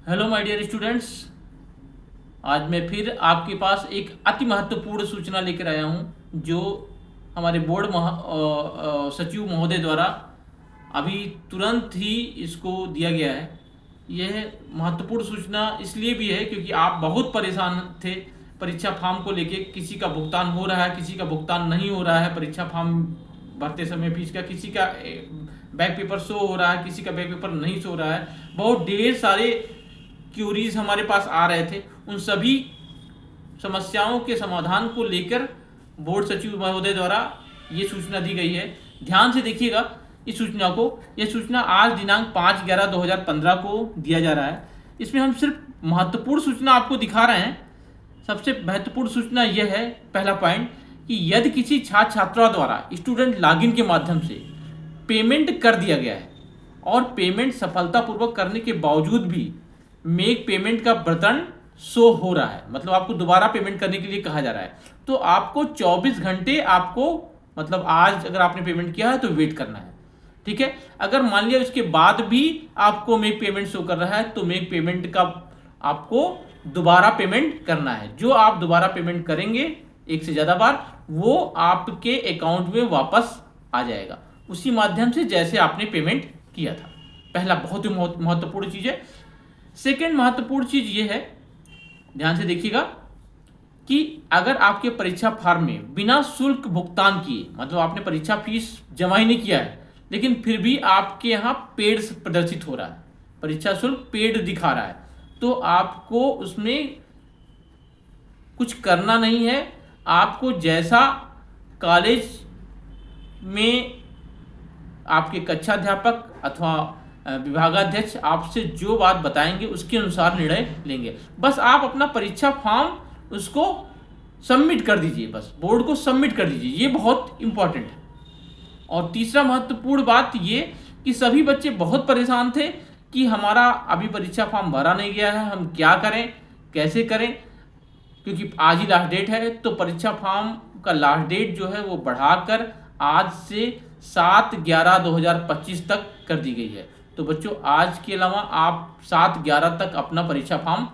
Hello my dear students. आज मैं फिर आपके पास एक अति महत्वपूर्ण सूचना लेकर आया हूं जो हमारे सचिव महोदय द्वारा अभी तुरंत ही इसको दिया गया है। यह महत्वपूर्ण सूचना इसलिए भी है क्योंकि आप बहुत परेशान थे परीक्षा फॉर्म को लेके। किसी का भुगतान हो रहा है, किसी का भुगतान नहीं हो रहा है। परीक्षा फॉर्म भरते समय फीस का किसी का बैक पेपर शो हो रहा है, किसी का बैक पेपर नहीं शो हो रहा है। बहुत ढेर सारे क्यूरीज हमारे पास आ रहे थे। उन सभी समस्याओं के समाधान को लेकर बोर्ड सचिव महोदय द्वारा ये सूचना दी गई है। ध्यान से देखिएगा इस सूचना को। यह सूचना आज दिनांक 5/11/2015 को दिया जा रहा है। इसमें हम सिर्फ महत्वपूर्ण सूचना आपको दिखा रहे हैं। सबसे महत्वपूर्ण सूचना यह है, पहला पॉइंट, कि यदि किसी छात्र छात्रा द्वारा स्टूडेंट लॉगिन के माध्यम से पेमेंट कर दिया गया है और पेमेंट सफलतापूर्वक करने के बावजूद भी मेक पेमेंट का बटन शो हो रहा है, मतलब आपको दोबारा पेमेंट करने के लिए कहा जा रहा है, तो आपको 24 घंटे मतलब आज अगर आपने पेमेंट किया है तो वेट करना है। ठीक है। अगर मान लिया उसके बाद भी आपको मेक पेमेंट शो कर रहा है तो मेक पेमेंट का आपको दोबारा पेमेंट करना है। जो आप दोबारा पेमेंट करेंगे एक से ज़्यादा बार, वो आपके अकाउंट में वापस आ जाएगा उसी माध्यम से जैसे आपने पेमेंट किया था। पहला बहुत ही महत्वपूर्ण चीज़ है। सेकेंड महत्वपूर्ण चीज़ ये है, ध्यान से देखिएगा, कि अगर आपके परीक्षा फॉर्म में बिना शुल्क भुगतान किए, मतलब आपने परीक्षा फीस जमा ही नहीं किया है लेकिन फिर भी आपके यहाँ पेड प्रदर्शित हो रहा है, परीक्षा शुल्क पेड दिखा रहा है, तो आपको उसमें कुछ करना नहीं है। आपको जैसा कॉलेज में आपके कक्षाध्यापक अथवा विभागाध्यक्ष आपसे जो बात बताएंगे उसके अनुसार निर्णय लेंगे। बस आप अपना परीक्षा फॉर्म उसको सबमिट कर दीजिए, बस बोर्ड को सबमिट कर दीजिए, ये बहुत इंपॉर्टेंट है। और तीसरा महत्वपूर्ण बात ये कि सभी बच्चे बहुत परेशान थे कि हमारा अभी परीक्षा फॉर्म भरा नहीं गया है, हम क्या करें, कैसे करें, क्योंकि आज ही लास्ट डेट है। तो परीक्षा फॉर्म का लास्ट डेट जो है वो बढ़ाकर आज से 7/11/2025 तक कर दी गई है। तो बच्चों, आज के अलावा आप 7/11 तक अपना परीक्षा फॉर्म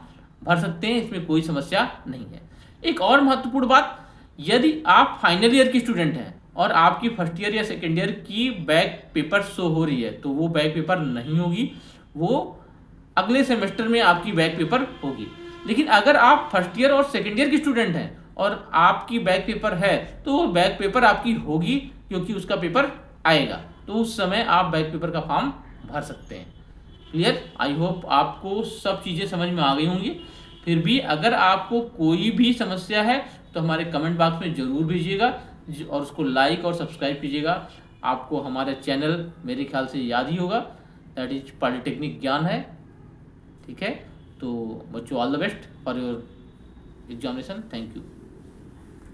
भर सकते हैं, इसमें कोई समस्या नहीं है। एक और महत्वपूर्ण बात, यदि आप फाइनल ईयर की स्टूडेंट हैं और आपकी फर्स्ट ईयर या सेकेंड ईयर की बैक पेपर शो हो रही है तो वो बैक पेपर नहीं होगी, वो अगले सेमेस्टर में आपकी बैक पेपर होगी। लेकिन अगर आप फर्स्ट ईयर और सेकेंड ईयर की स्टूडेंट हैं और आपकी बैक पेपर है तो वो बैक पेपर आपकी होगी, क्योंकि उसका पेपर आएगा, तो उस समय आप बैक पेपर का फॉर्म भर सकते हैं। क्लियर? आई होप आपको सब चीज़ें समझ में आ गई होंगी। फिर भी अगर आपको कोई भी समस्या है तो हमारे कमेंट बॉक्स में ज़रूर भेजिएगा और उसको लाइक और सब्सक्राइब कीजिएगा। आपको हमारा चैनल मेरे ख्याल से याद ही होगा, दैट इज पॉलिटेक्निक ज्ञान है। ठीक है। तो बच्चों, all the best for your examination. Thank you.